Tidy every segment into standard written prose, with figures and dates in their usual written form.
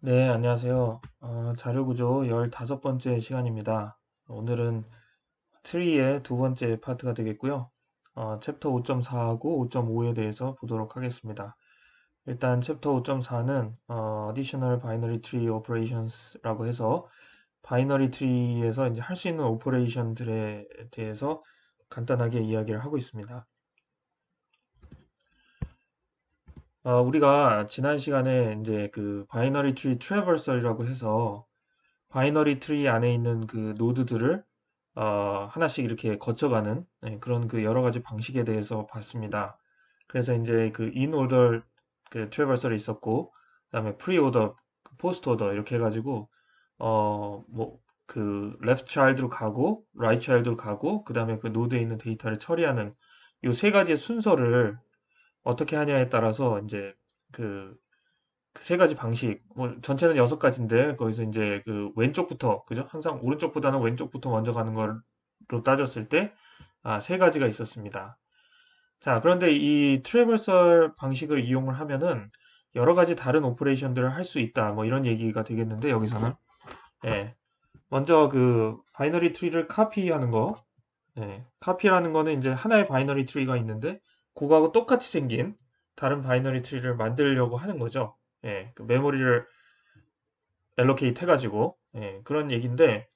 네, 안녕하세요. 자료구조 15번째 시간입니다. 오늘은 트리의 두 번째 파트가 되겠고요. 챕터 5.4하고 5.5에 대해서 보도록 하겠습니다. 일단 챕터 5.4는 Additional Binary Tree Operations라고 해서 바이너리 트리에서 이제 할 수 있는 오퍼레이션들에 대해서 간단하게 이야기를 하고 있습니다. 우리가 지난 시간에 이제 그 바이너리 트리 트래버설이라고 해서 바이너리 트리 안에 있는 그 노드들을 하나씩 이렇게 거쳐가는 그런 그 여러 가지 방식에 대해서 봤습니다. 그래서 이제 그 인오더 그 트래버설이 있었고, 그다음에 프리오더, 포스트 오더 이렇게 해가지고 뭐 그 레프트 차일드로 가고, 라이트 차일드로 가고, 그다음에 그 노드에 있는 데이터를 처리하는 요 세 가지의 순서를 어떻게 하냐에 따라서 이제 그 세 가지 방식, 뭐 전체는 6가지인데 거기서 이제 그 왼쪽부터, 그죠? 항상 오른쪽보다는 왼쪽부터 먼저 가는 걸로 따졌을 때, 세 가지가 있었습니다. 자, 그런데 이 트래버설 방식을 이용을 하면은 여러 가지 다른 오퍼레이션들을 할 수 있다. 뭐 이런 얘기가 되겠는데 여기서는 예. 먼저 그 바이너리 트리를 카피하는 거. 카피라는 거는 이제 하나의 바이너리 트리가 있는데 그거하고 똑같이 생긴 다른 바이너리 트리를 만들려고 하는 거죠. 그 메모리를 엘로케이트 해가지고 그런 얘기인데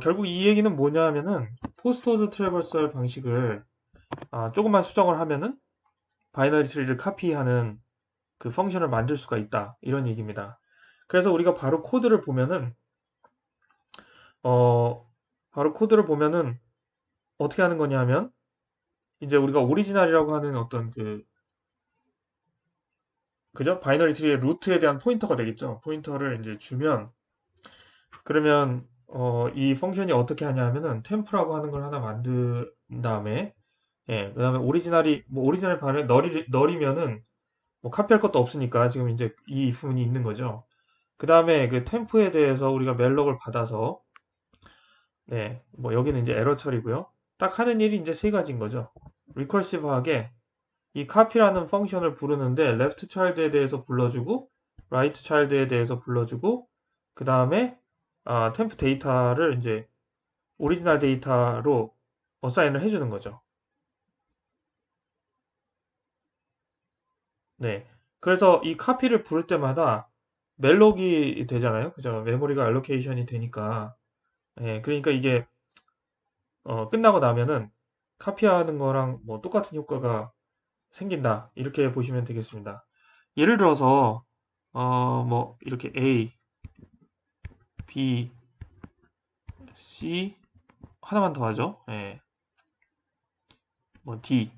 결국 이 얘기는 뭐냐 하면은 포스트 트래버설 방식을 조금만 수정을 하면은 바이너리 트리를 카피하는 그 펑션을 만들 수가 있다 이런 얘기입니다. 그래서 우리가 바로 코드를 보면은 어 바로 코드를 보면은 어떻게 하는 거냐 하면 이제 우리가 오리지널이라고 하는 어떤 그 그죠? 바이너리 트리의 루트에 대한 포인터가 되겠죠. 포인터를 이제 주면 그러면 이 펑션이 어떻게 하냐 하면은 템프라고 하는 걸 하나 만든 다음에 그다음에 오리지널이 뭐 오리지널 발을 널이면은 뭐 카피할 것도 없으니까 지금 이제 이 if문이 있는 거죠. 그다음에 그 템프에 대해서 우리가 멜록을 받아서 뭐 여기는 이제 에러 처리고요. 딱 하는 일이 이제 세 가지인 거죠. 리커시브하게 이 copy라는 펑션을 부르는데 left child에 대해서 불러주고 right child에 대해서 불러주고 그 다음에 템프 데이터를 이제 오리지널 데이터로 어사인을 해주는 거죠. 네. 그래서 이 카피를 부를 때마다 멜록이 되잖아요. 그죠? 메모리가 알로케이션이 되니까. 그러니까 이게 끝나고 나면은 카피하는 거랑 뭐 똑같은 효과가 생긴다. 이렇게 보시면 되겠습니다. 예를 들어서 뭐 이렇게 A, B, C 하나만 더 하죠. 뭐 D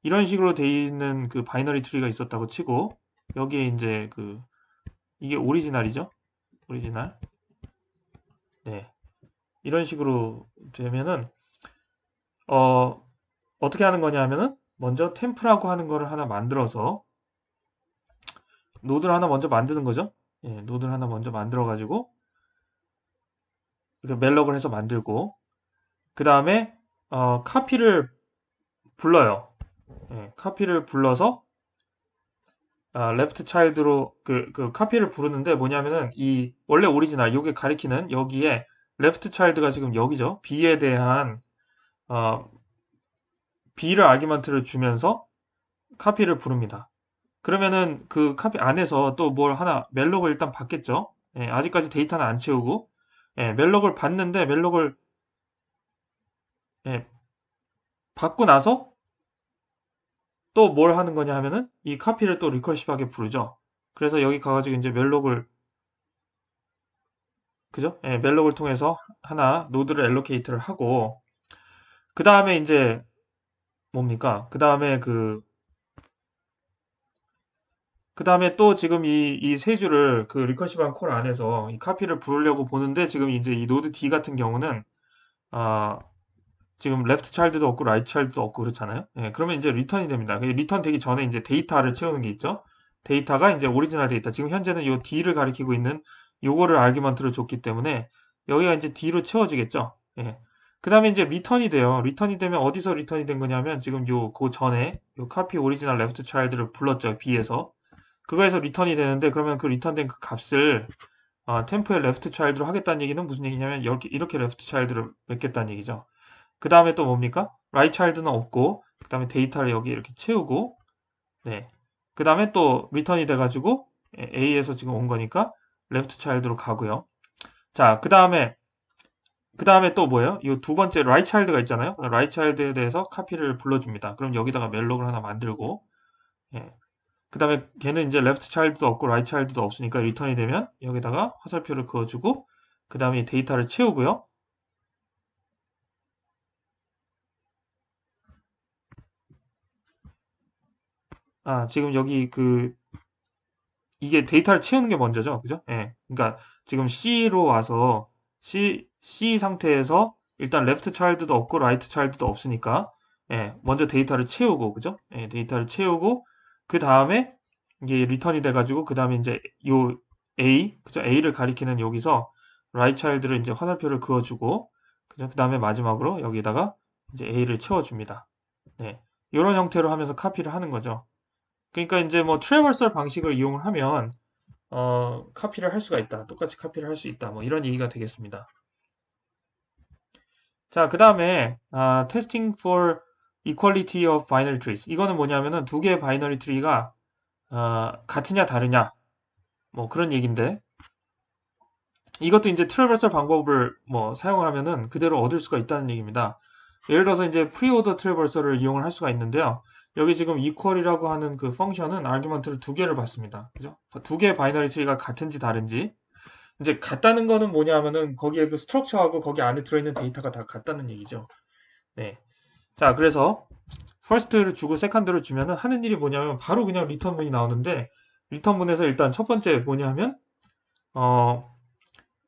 이런 식으로 돼 있는 그 바이너리 트리가 있었다고 치고 여기에 이제 그 이게 오리지널이죠. 오리지널. 네. 이런 식으로 되면은 어떻게 하는 거냐 하면은 먼저 템프라고 하는 거를 하나 만들어서 노드를 하나 먼저 만드는 거죠. 노드를 하나 먼저 만들어 가지고 이렇게 멜록을 해서 만들고 그 다음에 카피를 불러요. 카피를 불러서 레프트 차일드로 그 카피를 부르는데 뭐냐면은 이 원래 오리지널 요게 가리키는 여기에 레프트 차일드가 지금 여기죠. B에 대한 어, B를 아규먼트를 주면서 카피를 부릅니다. 그러면은 그 카피 안에서 또 뭘 하나 멜록을 일단 받겠죠. 아직까지 데이터는 안 채우고 멜록을 받는데 멜록을 예, 받고 나서 또 뭘 하는 거냐 하면은 이 카피를 또 리커시브하게 부르죠. 그래서 여기 가가지고 이제 멜록을 그죠? 멜록을 통해서 하나 노드를 엘로케이트를 하고 그 다음에 이제 뭡니까? 그 다음에 또 지금 이 세 줄을 그 리커시브한 콜 안에서 이 카피를 부르려고 보는데 지금 이제 이 노드 D 같은 경우는 아 지금 레프트 차일드도 없고 라이트 차일드도 없고 그렇잖아요. 그러면 이제 리턴이 됩니다. 리턴 되기 전에 이제 데이터를 채우는 게 있죠. 데이터가 이제 오리지널 데이터. 지금 현재는 이 D를 가리키고 있는 요거를 아규먼트로 줬기 때문에 여기가 이제 D로 채워지겠죠. 그 다음에 이제 리턴이 돼요. 리턴이 되면 어디서 리턴이 된 거냐면 지금 그 전에 요 카피 오리지널 레프트 차일드를 불렀죠. B에서. 그거에서 리턴이 되는데, 그러면 그 리턴된 그 값을 템프의 레프트 차일드로 하겠다는 얘기는 무슨 얘기냐면 이렇게 레프트 차일드를 맺겠다는 얘기죠. 그 다음에 또 뭡니까? 라이트 차일드는 없고, 그 다음에 데이터를 여기 이렇게 채우고, 네. 그 다음에 또 리턴이 돼가지고 A에서 지금 온 거니까 레프트 차일드로 가고요. 자, 그 다음에 또 뭐예요? 이 두 번째 라이트 차일드가 있잖아요. 라이트 차일드에 대해서 카피를 불러줍니다. 그럼 여기다가 멜록을 하나 만들고, 예. 그 다음에 걔는 이제 레프트 차일드도 없고 라이트 차일드도 없으니까 리턴이 되면 여기다가 화살표를 그어주고, 그 다음에 데이터를 채우고요. 지금 여기 이게 데이터를 채우는 게 먼저죠. 그죠? 예. 그러니까 지금 C로 와서 C 상태에서 일단 레프트 차일드도 없고 라이트 차일드도 없으니까, 예. 먼저 데이터를 채우고, 그죠? 예. 데이터를 채우고, 그 다음에 이게 리턴이 돼가지고, 그 다음에 이제 요 A, 그죠? A를 가리키는 여기서 라이트 차일드를 이제 화살표를 그어주고, 그죠? 그 다음에 마지막으로 여기다가 이제 A를 채워줍니다. 네. 이런 형태로 하면서 카피를 하는 거죠. 그러니까 이제 뭐 트래버설 방식을 이용을 하면 카피를 할 수가 있다. 똑같이 카피를 할 수 있다. 뭐 이런 얘기가 되겠습니다. 자, 그 다음에 testing for equality of binary trees. 이거는 뭐냐면은 두 개의 바이너리 트리가 같으냐 다르냐 뭐 그런 얘기인데, 이것도 이제 트래버설 방법을 뭐 사용을 하면은 그대로 얻을 수가 있다는 얘기입니다. 예를 들어서 이제 프리오더 트래버설을 이용을 할 수가 있는데요. 여기 지금 equal이라고 하는 그 펑션은 아르규먼트를 두 개를 받습니다. 그죠? 두 개의 바이너리 트리가 같은지 다른지. 이제 같다는 거는 뭐냐면은 거기에 그 스트럭처하고 거기 안에 들어있는 데이터가 다 같다는 얘기죠. 네. 자, 그래서 first를 주고 second를 주면은 하는 일이 뭐냐면 바로 그냥 리턴문이 나오는데, 리턴문에서 일단 첫 번째 뭐냐면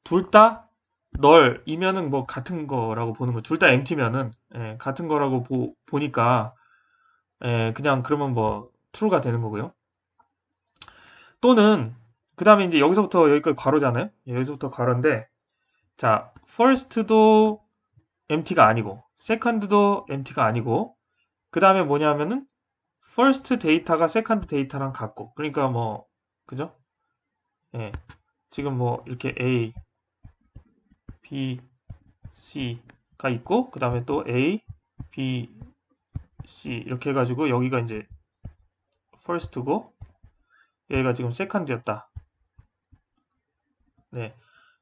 둘 다 널이면은 뭐 같은 거라고 보는 거. 둘 다 empty면은 같은 거라고 보니까 그냥 그러면 뭐 true가 되는 거고요. 또는 그 다음에 이제 여기서부터 여기까지 괄호잖아요. 여기서부터 괄호인데, 자, first도 empty가 아니고 second도 empty가 아니고, 그 다음에 뭐냐면은 first 데이터가 second 데이터랑 같고, 그러니까 뭐 그죠? 예. 지금 뭐 이렇게 A, B, C가 있고, 그 다음에 또 A, B, C 이렇게 해가지고 여기가 이제 first고 여기가 지금 second였다. 네.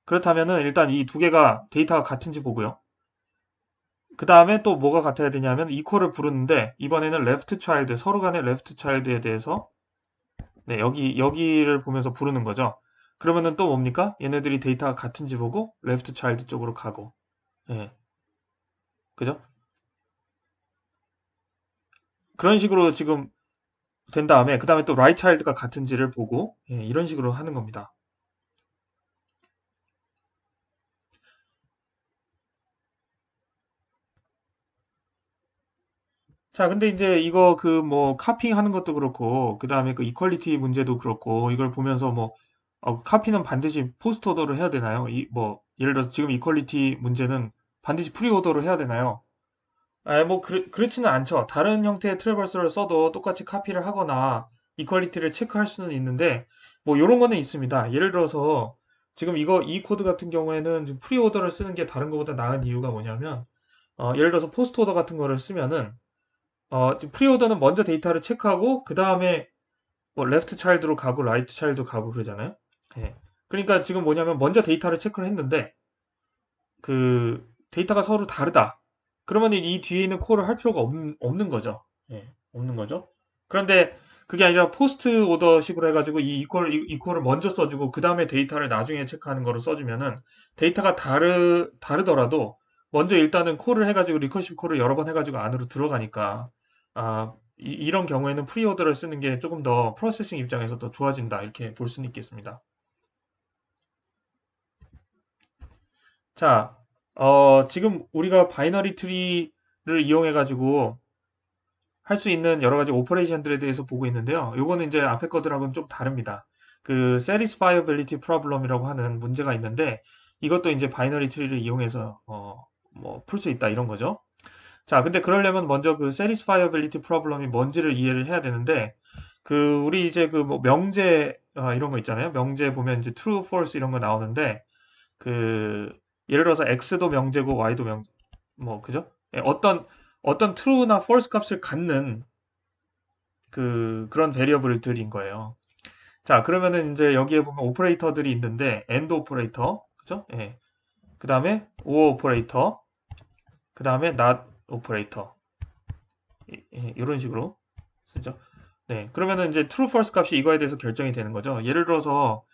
그렇다면은 일단 이 두 개가 데이터가 같은지 보고요. 그 다음에 또 뭐가 같아야 되냐면 equal을 부르는데, 이번에는 left child, 서로 간의 left child에 대해서 네, 여기를 보면서 부르는 거죠. 그러면은 또 뭡니까? 얘네들이 데이터가 같은지 보고 left child 쪽으로 가고, 예, 그죠? 그런 식으로 지금 된 다음에 그 다음에 또 right child가 같은지를 보고, 이런 식으로 하는 겁니다. 자, 근데 이제 이거 그 뭐 카피하는 것도 그렇고, 그 다음에 그 이퀄리티 문제도 그렇고, 이걸 보면서 뭐 카피는 반드시 포스트 오더로 해야 되나요? 뭐 예를 들어서 지금 이퀄리티 문제는 반드시 프리 오더로 해야 되나요? 뭐 그렇지는 않죠. 다른 형태의 트래버스를 써도 똑같이 카피를 하거나 이퀄리티를 체크할 수는 있는데, 뭐 이런 거는 있습니다. 예를 들어서 지금 이 코드 같은 경우에는 프리 오더를 쓰는 게 다른 것보다 나은 이유가 뭐냐면, 예를 들어서 포스트 오더 같은 거를 쓰면은 지금 프리오더는 먼저 데이터를 체크하고 그 다음에 뭐 레프트 차일드로 가고 라이트 차일드로 가고 그러잖아요. 예. 그러니까 지금 뭐냐면 먼저 데이터를 체크를 했는데 그 데이터가 서로 다르다. 그러면 이 뒤에 있는 콜을 할 필요가 없는 거죠. 예, 없는 거죠. 그런데 그게 아니라 포스트 오더식으로 해가지고 이 콜을 먼저 써주고 그 다음에 데이터를 나중에 체크하는 거로 써주면은 데이터가 다르더라도 먼저 일단은 콜을 해가지고 리커시브 콜을 여러 번 해가지고 안으로 들어가니까 이런 경우에는 프리오더를 쓰는 게 조금 더 프로세싱 입장에서 더 좋아진다 이렇게 볼 수는 있겠습니다. 자, 지금 우리가 바이너리 트리를 이용해가지고 할 수 있는 여러 가지 오퍼레이션들에 대해서 보고 있는데요. 요거는 이제 앞에 것들하고는 좀 다릅니다. 그 satisfiability problem이라고 하는 문제가 있는데, 이것도 이제 바이너리 트리를 이용해서 뭐 풀 수 있다 이런 거죠. 자, 근데 그러려면 먼저 그 satisfiability problem이 뭔지를 이해를 해야 되는데, 우리 이제 뭐 명제, 이런 거 있잖아요. 명제 보면 이제 true, false 이런 거 나오는데, 그, 예를 들어서 x도 명제고 y도 명제, 뭐, 그죠? 예, 어떤 true나 false 값을 갖는 그런 베리어블들인 거예요. 자, 그러면은 이제 여기에 보면 오퍼레이터들이 있는데, AND 오퍼레이터, 그죠? 예. 그 다음에 OR 오퍼레이터, 그 다음에 NOT 오퍼레이터. 이런 식으로 쓰죠. 네. 그러면은 이제 true, false 값이 이거에 대해서 결정이 되는 거죠. 예를 들어서,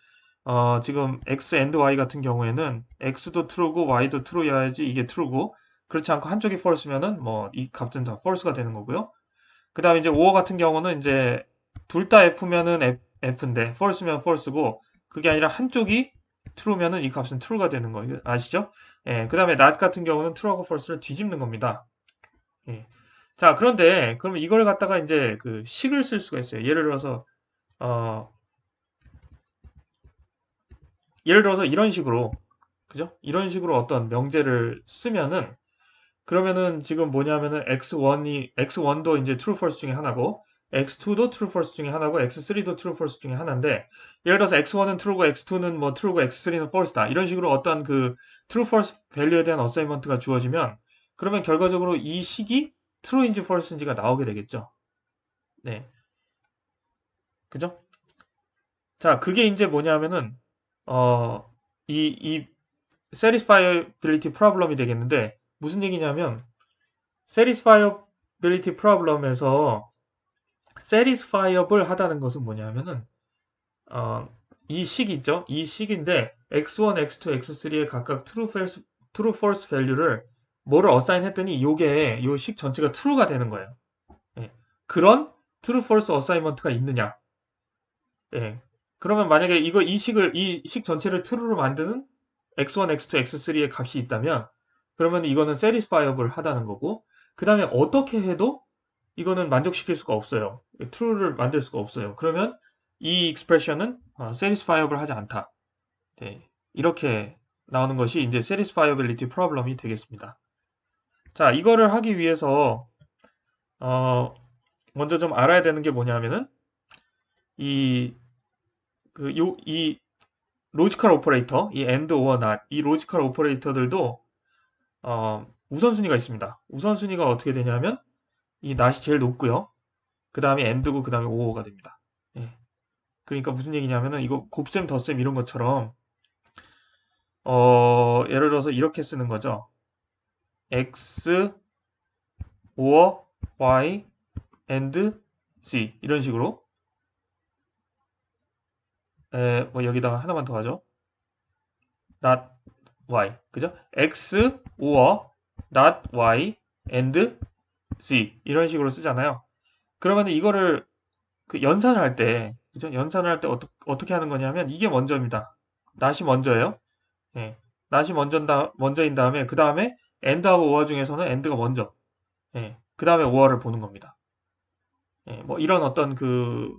지금 x and y 같은 경우에는 x도 true고 y도 true여야지 이게 true고, 그렇지 않고 한쪽이 false면은 뭐 이 값은 다 false가 되는 거고요. 그 다음에 이제 OR 같은 경우는 이제 둘 다 F면은 F인데 false면 false고, 그게 아니라 한쪽이 true면은 이 값은 true가 되는 거 아시죠? 예. 그 다음에 not 같은 경우는 true하고 false를 뒤집는 겁니다. 예. 자, 그런데 그러면 이걸 갖다가 이제 그 식을 쓸 수가 있어요. 어, 예를 들어서 이런 식으로, 그죠? 이런 식으로 어떤 명제를 쓰면은, 그러면은 지금 뭐냐면은 x1도 이제 true false 중에 하나고, x2도 true false 중에 하나고, x3도 true false 중에 하나인데, 예를 들어서 x1은 true고 x2는 뭐 true고 x3는 false다. 이런 식으로 어떤 그 true false value에 대한 어사이먼트가 주어지면, 그러면 결과적으로 이 식이 true인지 false인지가 나오게 되겠죠. 네. 그죠? 자, 그게 이제 뭐냐면은, 이 satisfiability problem이 되겠는데, 무슨 얘기냐면, satisfiability problem에서 satisfiable 하다는 것은 뭐냐면은, 이 식 있죠? 이 식인데, x1, x2, x3의 각각 true, false value를 뭐를 assign 했더니, 요 식 전체가 true가 되는 거예요. 예. 그런 true, false assignment가 있느냐? 예. 그러면 만약에 이 식 전체를 true로 만드는 x1, x2, x3의 값이 있다면, 그러면 이거는 satisfiable 하다는 거고, 그 다음에 어떻게 해도 이거는 만족시킬 수가 없어요. true를 만들 수가 없어요. 그러면 이 expression은 satisfiable 하지 않다. 네. 이렇게 나오는 것이 이제 satisfiability problem이 되겠습니다. 자, 이거를 하기 위해서, 어, 먼저 좀 알아야 되는 게 뭐냐면은, 이, 이 로지컬 오퍼레이터, 이 AND, OR, NOT, 이 로지컬 오퍼레이터들도 우선순위가 있습니다. 우선순위가 어떻게 되냐면 이 NOT이 제일 높고요. 그 다음에 AND고 그 다음에 OR가 됩니다. 예. 그러니까 무슨 얘기냐면은 이거 곱셈, 덧셈 이런 것처럼 예를 들어서 이렇게 쓰는 거죠. X, OR, Y, AND, Z 이런 식으로 뭐 여기다가 하나만 더 하죠. not y 그죠? x or not y and z 이런 식으로 쓰잖아요. 그러면 이거를 그 연산을 할 때, 그죠? 연산을 할 때 어떻게 하는 거냐면 이게 먼저입니다. not이 먼저예요. 예. not이 먼저인 다음에 그 다음에 and하고 or 중에서는 and가 먼저. 예. 그 다음에 or를 보는 겁니다. 예. 뭐 이런 어떤 그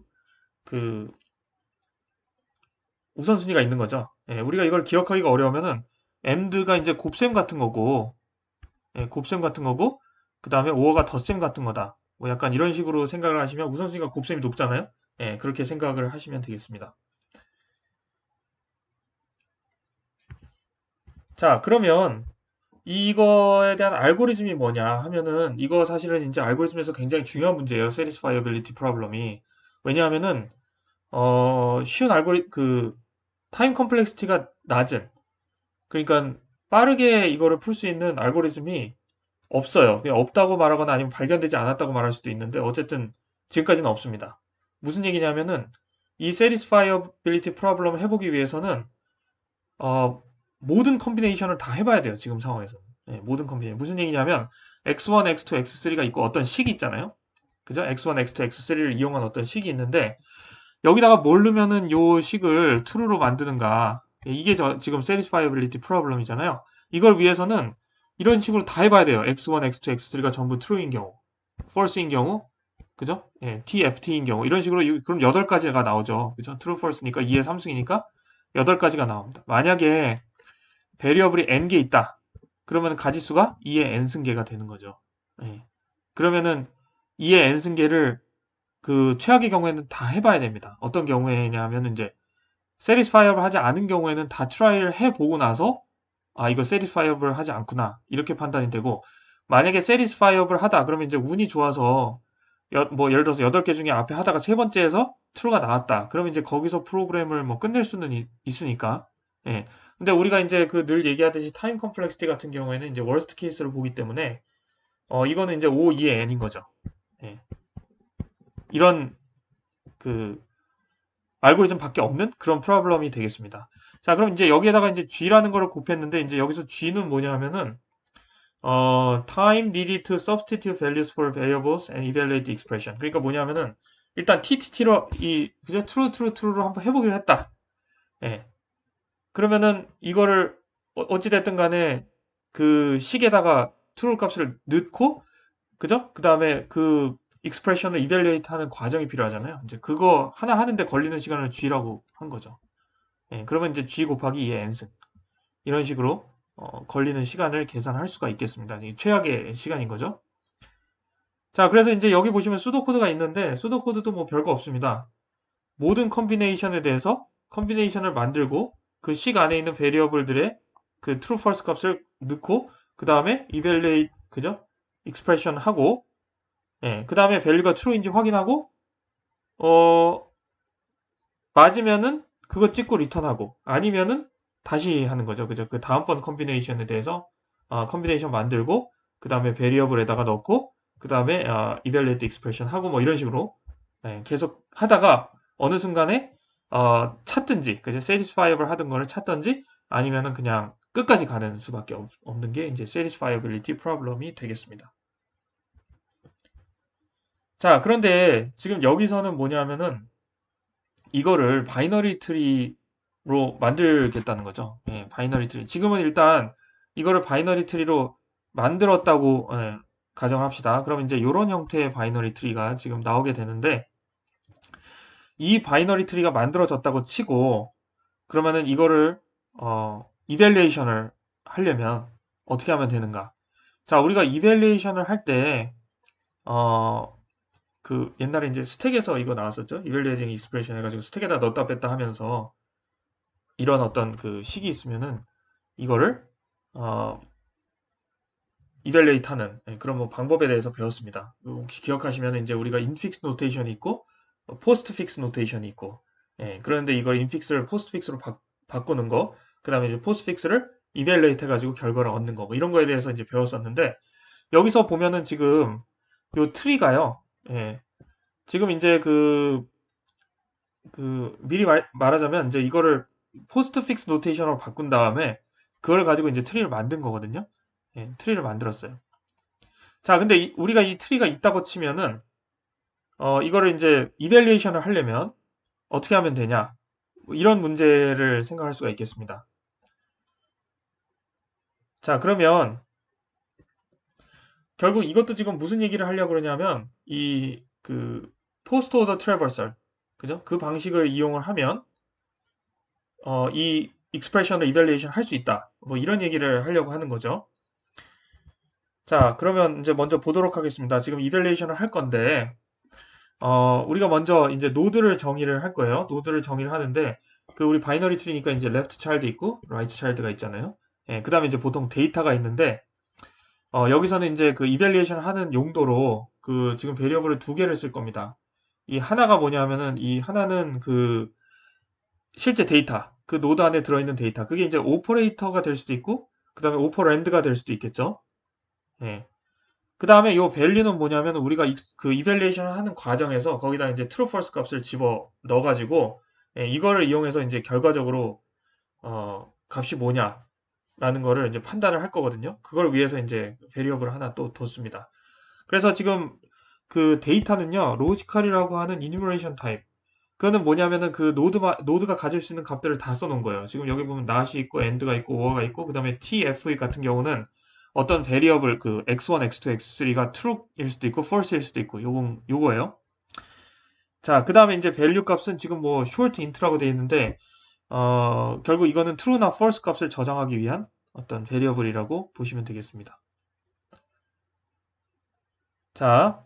우선순위가 있는 거죠. 예. 우리가 이걸 기억하기가 어려우면은 and가 이제 곱셈 같은 거고, 예, 곱셈 같은 거고, 그 다음에 오어가 덧셈 같은 거다. 뭐 약간 이런 식으로 생각을 하시면 우선순위가 곱셈이 높잖아요. 예, 그렇게 생각을 하시면 되겠습니다. 자, 그러면 이거에 대한 알고리즘이 뭐냐 하면은 이거 사실은 이제 알고리즘에서 굉장히 중요한 문제예요. satisfiability problem이. 왜냐하면은 쉬운 타임 컴플렉시티가 낮은, 그러니까 빠르게 이거를 풀 수 있는 알고리즘이 없어요. 그냥 없다고 말하거나 아니면 발견되지 않았다고 말할 수도 있는데 어쨌든 지금까지는 없습니다. 무슨 얘기냐면은 이 satisfiability problem을 해보기 위해서는 어, 모든 컴비네이션을 다 해봐야 돼요. 지금 상황에서. 네, 모든 컴비네이션. 무슨 얘기냐면 x1, x2, x3가 있고 어떤 식이 있잖아요. 그죠? x1, x2, x3를 이용한 어떤 식이 있는데 여기다가 뭘 넣으면은 요 식을 true로 만드는가. 이게 지금 satisfiability problem이잖아요. 이걸 위해서는 이런 식으로 다 해봐야 돼요. x1, x2, x3가 전부 true인 경우, false인 경우, 그죠? 예, t, ft인 경우 이런 식으로 그럼 8가지가 나오죠. 그죠? true, false니까 2의 3승이니까 8가지가 나옵니다. 만약에 베리어블이 n개 있다. 그러면 가지수가 2의 n승계가 되는 거죠. 예. 그러면은 2의 n승계를 그 최악의 경우에는 다 해봐야 됩니다. 어떤 경우에냐면 이제 satisfiable 하지 않은 경우에는 다 트라이를 해보고 나서 아 이거 satisfiable 하지 않구나 이렇게 판단이 되고 만약에 satisfiable 하다 그러면 이제 운이 좋아서 뭐 예를 들어서 8개 중에 앞에 하다가 세 번째에서 true가 나왔다. 그러면 이제 거기서 프로그램을 뭐 끝낼 수는 있으니까. 예. 근데 우리가 이제 그 늘 얘기하듯이 타임 컴플렉시티 같은 경우에는 이제 worst case를 보기 때문에 이거는 이제 O, 2의 N인 거죠. 예. 이런 그 알고리즘 밖에 없는 그런 프로블럼이 되겠습니다. 자, 그럼 이제 여기에다가 이제 G라는 거를 곱했는데 이제 여기서 G는 뭐냐 하면은 time needed to substitute values for variables and evaluate the expression. 그러니까 뭐냐면은 일단 TTT로 그죠? true로 한번 해보기로 했다. 예. 그러면은 이거를 어찌됐든 간에 그 식에다가 true 값을 넣고 그죠? 그 다음에 그 익스프레션을 이벨리에이트 하는 과정이 필요하잖아요. 이제 그거 하나 하는데 걸리는 시간을 G라고 한 거죠. 예, 그러면 이제 G 곱하기 2의 n승. 이런 식으로 걸리는 시간을 계산할 수가 있겠습니다. 이 최악의 시간인 거죠. 자, 그래서 이제 여기 보시면 수도 코드가 있는데 수도 코드도 뭐 별거 없습니다. 모든 컨비네이션에 대해서 컨비네이션을 만들고 그 식 안에 있는 베리어블들의 그 true, false 값을 넣고 그 다음에 evaluate 그죠? 익스프레션 하고 예, 그 다음에 밸류가 true인지 확인하고 어 맞으면은 그거 찍고 리턴하고 아니면은 다시 하는 거죠. 그죠? 그 다음번 컨비네이션에 대해서 컨비네이션 만들고 그 다음에 베리어블에다가 넣고 그 다음에 evaluate expression 하고 뭐 이런 식으로 예, 계속 하다가 어느 순간에 찾든지 그죠? satisfiable 하던 거를 찾든지 아니면은 그냥 끝까지 가는 수밖에 없는 게 이제 satisfiability problem이 되겠습니다. 자, 그런데 지금 여기서는 뭐냐면은 이거를 바이너리 트리로 만들겠다는 거죠. 예, 바이너리 트리. 지금은 일단 이거를 바이너리 트리로 만들었다고 가정합시다. 그럼 이제 이런 형태의 바이너리 트리가 지금 나오게 되는데 이 바이너리 트리가 만들어졌다고 치고 그러면은 이거를 이밸리에이션을 하려면 어떻게 하면 되는가? 자, 우리가 이밸리에이션을 할 때, 그 옛날에 이제 스택에서 이거 나왔었죠. 이밸리에이팅 익스프레션 해가지고 스택에다 넣었다 뺐다 하면서 이런 어떤 그 식이 있으면은 이거를 어, 이밸리에이트 하는 그런 뭐 방법에 대해서 배웠습니다. 혹시 기억하시면 이제 우리가 인픽스 노테이션이 있고 포스트 픽스 노테이션이 있고 그런데 이걸 인픽스를 포스트 픽스로 바꾸는 거 그다음에 이제 포스트 픽스를 이밸리에이트 해가지고 결과를 얻는 거 뭐 이런 거에 대해서 이제 배웠었는데 여기서 보면은 지금 요 트리가요. 예, 지금 이제 미리 말하자면 이제 이거를 포스트 픽스 노테이션으로 바꾼 다음에 그걸 가지고 이제 트리를 만든 거거든요. 예, 트리를 만들었어요. 자, 근데 우리가 이 트리가 있다고 치면은 이거를 이제 이밸리에이션을 하려면 어떻게 하면 되냐? 뭐 이런 문제를 생각할 수가 있겠습니다. 자, 그러면 결국 이것도 지금 무슨 얘기를 하려고 그러냐면 이 그 포스트 오더 트래버설 그죠? 그 방식을 이용을 하면 이 익스프레션을 이밸리에이션 할 수 있다. 뭐 이런 얘기를 하려고 하는 거죠. 자, 그러면 이제 먼저 보도록 하겠습니다. 지금 이밸리에이션을 할 건데, 우리가 먼저 이제 노드를 정의를 할 거예요. 노드를 정의를 하는데, 그 우리 바이너리 트리니까 이제 left child 있고 right child가 있잖아요. 예, 그 다음에 이제 보통 데이터가 있는데, 여기서는 이제 그 이밸리에이션을 하는 용도로 그 지금 베리어블을 두 개를 쓸 겁니다. 이 하나가 뭐냐면은 이 하나는 그 실제 데이터, 그 노드 안에 들어있는 데이터. 그게 이제 오퍼레이터가 될 수도 있고, 그 다음에 오퍼랜드가 될 수도 있겠죠. 예. 그 다음에 이 value는 뭐냐면 우리가 그 이밸리에이션을 하는 과정에서 거기다 이제 true false 값을 집어 넣어가지고 이거를 이용해서 이제 결과적으로 값이 뭐냐라는 거를 이제 판단을 할 거거든요. 그걸 위해서 이제 베리어블을 하나 또 뒀습니다. 그래서 지금 그 데이터는요 로지컬이라고 하는 이뉴머레이션 타입. 그거는 뭐냐면은 그 노드가 가질 수 있는 값들을 다 써놓은 거예요. 지금 여기 보면 not이 있고 and가 있고 or가 있고 그 다음에 tf 같은 경우는 어떤 베리어블 그 x1, x2, x3가 true일 수도 있고 false일 수도 있고 요거예요. 자, 그 다음에 이제 value 값은 지금 뭐 short int라고 되어 있는데 결국 이거는 true나 false 값을 저장하기 위한 어떤 베리어블이라고 보시면 되겠습니다. 자,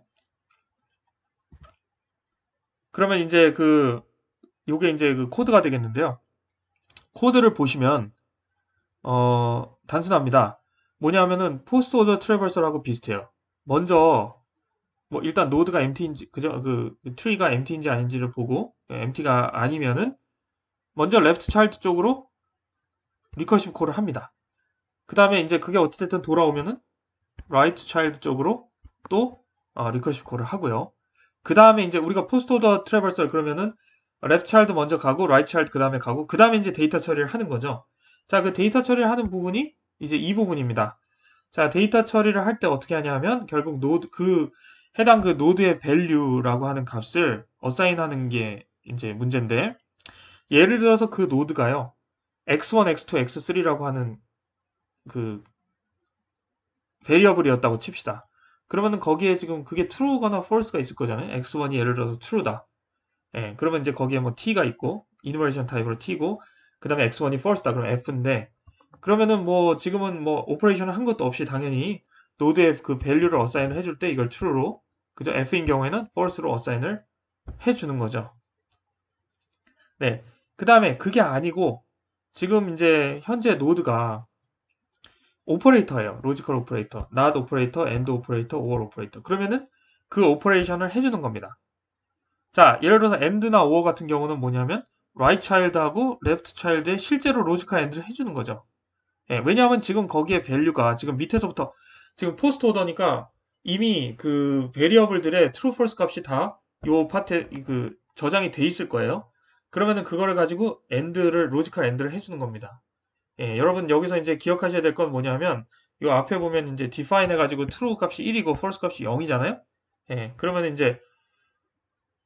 그러면 이제 요게 이제 그 코드가 되겠는데요. 코드를 보시면, 단순합니다. 뭐냐면은, 포스트 오더 트래버설하고 비슷해요. 먼저, 뭐, 일단 노드가 empty인지, 그죠? 트리가 empty인지 아닌지를 보고, empty가 아니면은, 먼저 레프트 차일드 쪽으로 리커시브 콜을 합니다. 그 다음에 이제 그게 어찌됐든 돌아오면은, 라이트 차일드 쪽으로 또 리커시브 콜을 하고요. 그 다음에 이제 우리가 포스트 오더 트래버설 그러면은 레프트 차일드 먼저 가고 라이트 차일드 그 다음에 가고 그 다음에 이제 데이터 처리를 하는 거죠. 자, 그 데이터 처리를 하는 부분이 이제 이 부분입니다. 자, 데이터 처리를 할 때 어떻게 하냐면 결국 해당 그 노드의 value라고 하는 값을 어사인하는 게 이제 문제인데 예를 들어서 그 노드가요. x1, x2, x3라고 하는 그 베리어블이었다고 칩시다. 그러면은 거기에 지금 그게 true거나 false가 있을 거잖아요. x1이 예를 들어서 true다. 예, 그러면 이제 거기에 뭐 t가 있고 이누머레이션 타입으로 t고 그 다음에 x1이 false다. 그럼 f인데 그러면은 뭐 지금은 뭐 오퍼레이션을 한 것도 없이 당연히 노드에 그 밸류를 어사인을 해줄 때 이걸 true로 그죠? f인 경우에는 false로 어사인을 해주는 거죠. 네. 그 다음에 그게 아니고 지금 이제 현재 노드가 오퍼레이터예요. 로지컬 오퍼레이터, not 오퍼레이터, and 오퍼레이터, or 오퍼레이터. 그러면은 그 오퍼레이션을 해주는 겁니다. 자, 예를 들어서 and나 or 같은 경우는 뭐냐면 right child하고 left child에 실제로 로지컬 and를 해주는 거죠. 예, 왜냐하면 지금 거기에 밸류가 지금 밑에서부터 지금 포스트 오더니까 이미 그 베리어블들의 true, false 값이 다 요 파트에 저장이 돼 있을 거예요. 그러면은 그거를 가지고 로지컬 and를 해주는 겁니다. 예, 여러분 여기서 이제 기억하셔야 될 건 뭐냐면 이 앞에 보면 이제 define 해가지고 true 값이 1이고 false 값이 0이잖아요. 예, 그러면 이제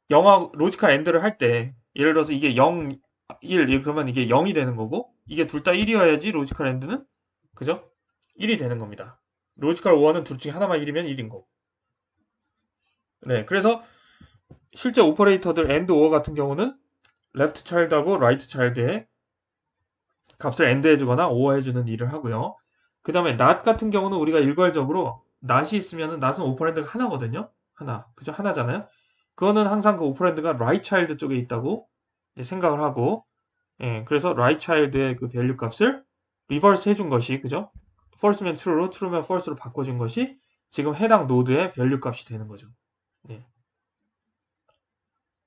로지컬 AND를 할 때 예를 들어서 이게 0, 1 그러면 이게 0이 되는 거고 이게 둘 다 1이어야지 로지컬 AND는 그죠? 1이 되는 겁니다. 로지컬 OR는 둘 중에 하나만 1이면 1인 거고. 네, 그래서 실제 오퍼레이터들 AND OR 같은 경우는 left child하고 right child의 값을 AND 해주거나 OR 해주는 일을 하고요. 그 다음에 not 같은 경우는 우리가 일괄적으로 not이 있으면은 not은 오퍼랜드가 하나거든요. 하나. 그죠? 하나잖아요. 그거는 항상 그 오퍼랜드가 right child 쪽에 있다고 이제 생각을 하고, 예, 그래서 right child의 그 value 값을 reverse 해준 것이, 그죠? false면 true로, true면 false로 바꿔준 것이 지금 해당 노드의 value 값이 되는 거죠. 예.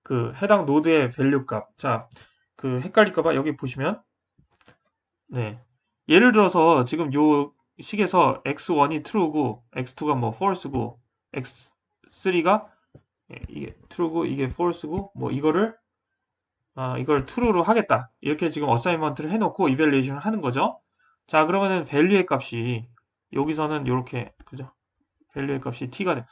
그 해당 노드의 value 값. 자, 헷갈릴까봐 여기 보시면, 네. 예를 들어서 지금 요 식에서 x1이 true고 x2가 뭐 false고 x3가 이게 true고 이게 false고 뭐 이걸 true로 하겠다. 이렇게 지금 어사이먼트를 해놓고 이밸리에이션을 하는 거죠. 자, 그러면은 value의 값이 여기서는 이렇게 그죠? value의 값이 t가 돼.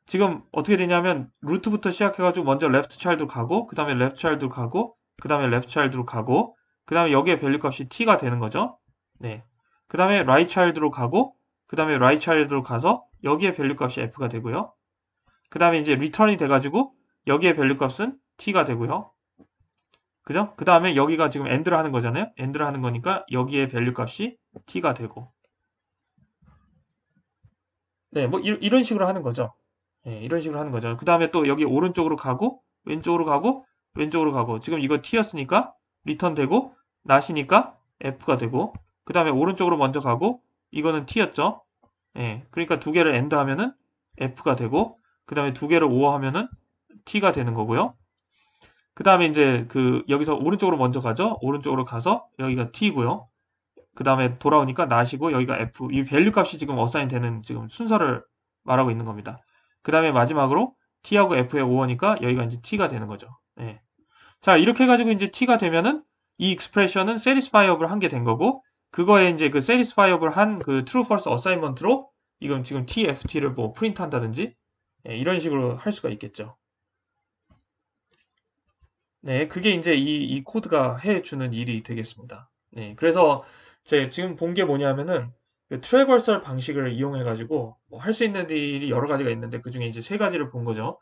지금 어떻게 되냐면 루트부터 시작해가지고 먼저 left child로 가고 그 다음에 left child로 가고 그 다음에 left child로 가고 그 다음에 여기에 value 값이 t가 되는 거죠. 네. 그 다음에 right child로 가고 그 다음에 right child로 가서 여기에 value 값이 f가 되고요. 그 다음에 이제 return이 돼가지고 여기에 value 값은 t가 되고요. 그죠? 그 다음에 여기가 지금 end를 하는 거잖아요. end를 하는 거니까 여기에 value 값이 t가 되고. 네, 뭐 이런 식으로 하는 거죠. 네, 이런 식으로 하는 거죠. 그 다음에 또 여기 오른쪽으로 가고 왼쪽으로 가고 왼쪽으로 가고 지금 이거 t였으니까 return 되고 not이니까 f가 되고 그 다음에 오른쪽으로 먼저 가고 이거는 t였죠. 예, 그러니까 두 개를 end 하면은 f가 되고 그 다음에 두 개를 or 하면은 t가 되는 거고요. 그 다음에 이제 여기서 오른쪽으로 먼저 가죠. 오른쪽으로 가서 여기가 t고요. 그 다음에 돌아오니까 not이고 여기가 f. 이 밸류 값이 지금 어사인 되는 지금 순서를 말하고 있는 겁니다. 그 다음에 마지막으로 t하고 f의 or니까 여기가 이제 t가 되는 거죠. 예. 자, 이렇게 해가지고 이제 t가 되면은 이 익스프레션은 satisfiable 한 게 된 거고 그거에 이제 그 satisfiable 한 그 true false assignment로 이건 지금 tft를 뭐 프린트 한다든지 예, 이런 식으로 할 수가 있겠죠. 네, 그게 이제 이 코드가 해주는 일이 되겠습니다. 네, 그래서 제 지금 본 게 뭐냐면은 그 트래버설 방식을 이용해 가지고 뭐 할 수 있는 일이 여러 가지가 있는데 그 중에 이제 세 가지를 본 거죠.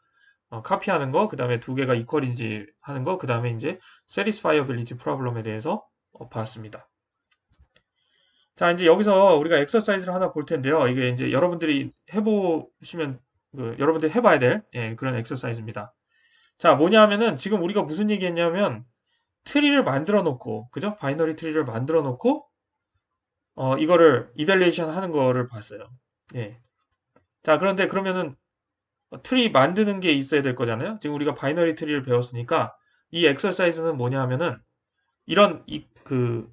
카피하는 거, 그 다음에 두 개가 이퀄인지 하는 거, 그 다음에 이제 satisfiability problem에 대해서 봤습니다. 자, 이제 여기서 우리가 엑서사이즈를 하나 볼 텐데요. 이게 이제 여러분들이 해보시면 여러분들이 해봐야 될 예, 그런 엑서사이즈입니다. 자, 뭐냐 하면은 지금 우리가 무슨 얘기 했냐면 트리를 만들어 놓고, 그죠? 바이너리 트리를 만들어 놓고, 이거를 이밸리에이션 하는 거를 봤어요. 예. 자, 그런데 그러면은 트리 만드는 게 있어야 될 거잖아요. 지금 우리가 바이너리 트리를 배웠으니까 이 엑서사이즈는 뭐냐 하면은 이런 그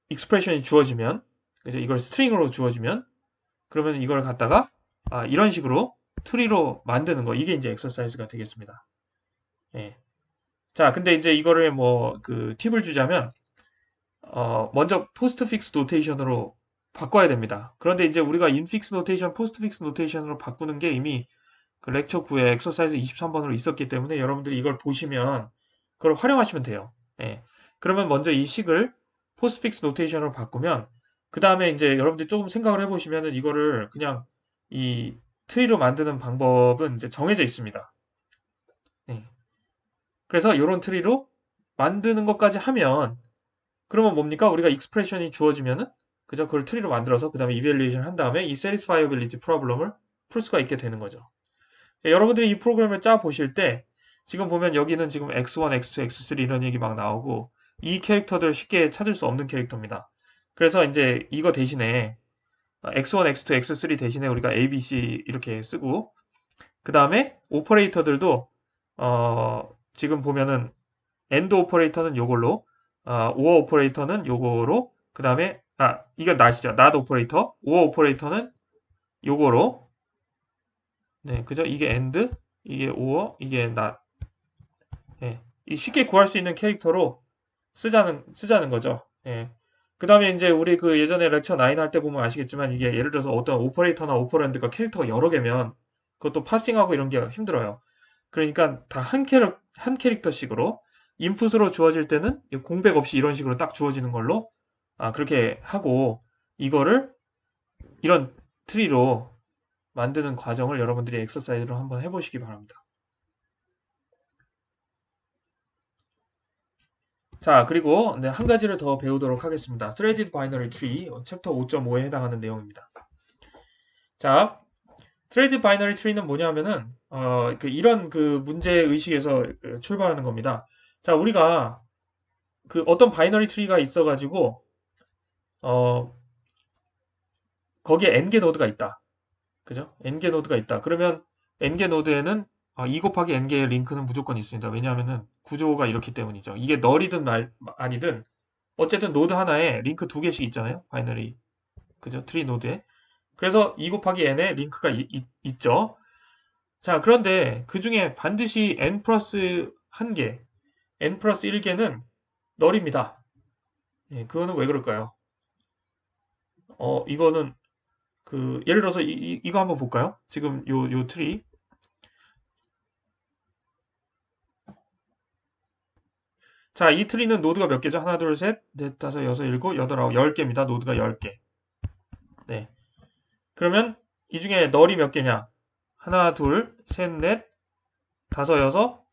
익스프레션이 주어지면, 그죠? 이걸 스트링으로 주어지면 그러면 이걸 갖다가 이런 식으로 트리로 만드는 거, 이게 이제 엑서사이즈가 되겠습니다. 예. 자, 근데 이제 이거를 뭐 그 팁을 주자면 먼저 포스트 픽스 노테이션으로 바꿔야 됩니다. 그런데 이제 우리가 인픽스 노테이션, 포스트 픽스 노테이션으로 바꾸는 게 이미 그 렉처 9에 엑서사이즈 23번으로 있었기 때문에 여러분들이 이걸 보시면 그걸 활용하시면 돼요. 예. 그러면 먼저 이 식을 포스트 픽스 노테이션으로 바꾸면 그 다음에 이제 여러분들이 조금 생각을 해보시면은 이거를 그냥 이 트리로 만드는 방법은 이제 정해져 있습니다. 예. 그래서 이런 트리로 만드는 것까지 하면 그러면 뭡니까? 우리가 익스프레션이 주어지면은 그죠? 그걸 트리로 만들어서 그 다음에 이밸리에이션 한 다음에 이 satisfiability 프로블럼을 풀 수가 있게 되는 거죠. 자, 여러분들이 이 프로그램을 짜 보실 때 지금 보면 여기는 지금 x1, x2, x3 이런 얘기 막 나오고 이 캐릭터들 쉽게 찾을 수 없는 캐릭터입니다. 그래서 이제 이거 대신에 x1, x2, x3 대신에 우리가 a, b, c 이렇게 쓰고 그 다음에 오퍼레이터들도 지금 보면은 AND 오퍼레이터는 요걸로, OR 오퍼레이터는 요거로, 그 다음에, 이거 낫이죠. NOT 오퍼레이터. OR 오퍼레이터는 요거로, 네, 그죠? 이게 AND, 이게 OR, 이게 NOT. 예. 이 쉽게 구할 수 있는 캐릭터로 쓰자는 거죠. 예. 그 다음에 이제 우리 그 예전에 렉처 9 할 때 보면 아시겠지만 이게 예를 들어서 어떤 오퍼레이터나 오퍼랜드가 캐릭터가 여러 개면 그것도 파싱하고 이런 게 힘들어요. 그러니까 다 한 캐릭터씩으로 인풋으로 주어질 때는 공백 없이 이런 식으로 딱 주어지는 걸로 그렇게 하고 이거를 이런 트리로 만드는 과정을 여러분들이 엑서사이즈로 한번 해보시기 바랍니다. 자, 그리고 네, 한 가지를 더 배우도록 하겠습니다. Threaded Binary Tree 챕터 5.5에 해당하는 내용입니다. 자, Threaded Binary Tree는 뭐냐면은 이런 그 문제 의식에서 출발하는 겁니다. 자, 우리가 그 어떤 바이너리 트리가 있어가지고 어, 거기에 n개 노드가 있다. 그죠? n개 노드가 있다. 그러면 n개 노드에는 2 곱하기 n개의 링크는 무조건 있습니다. 왜냐하면은 구조가 이렇기 때문이죠. 이게 널이든 아니든 어쨌든 노드 하나에 링크 두 개씩 있잖아요. 바이너리 그죠? 트리 노드에. 그래서 2 곱하기 n에 링크가 있죠. 자, 그런데 그 중에 반드시 n 플러스 1개, n 플러스 1개는 널입니다. 예, 그거는 왜 그럴까요? 이거는 예를 들어서 이거 한번 볼까요? 지금 요 트리. 자, 이 트리는 노드가 몇 개죠? 하나, 둘, 셋, 넷, 다섯, 여섯, 일곱, 여덟, 아홉, 10개입니다. 노드가 10개. 네. 그러면 이 중에 널이 몇 개냐? 하나, 둘, 셋, 넷, 다섯, 여섯,